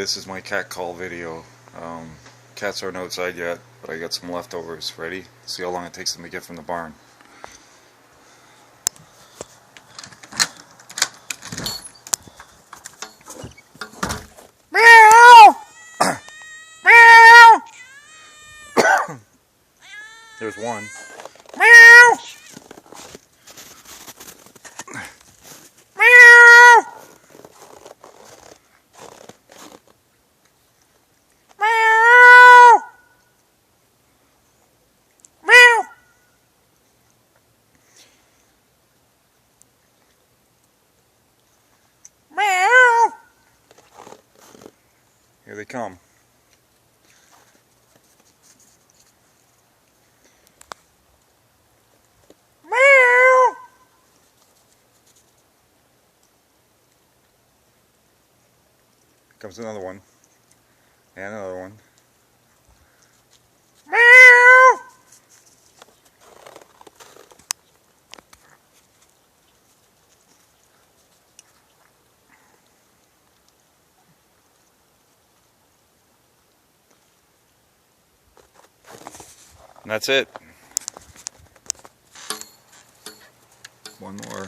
This is my cat call video. Cats aren't outside yet, but I got some leftovers ready. See how long it takes them to get from the barn. Meow! Meow! There's one. Meow! Meow! Meow! Meow! Meow! Here they come. Meow! Comes another one. And another one. Meow! And that's it. One more.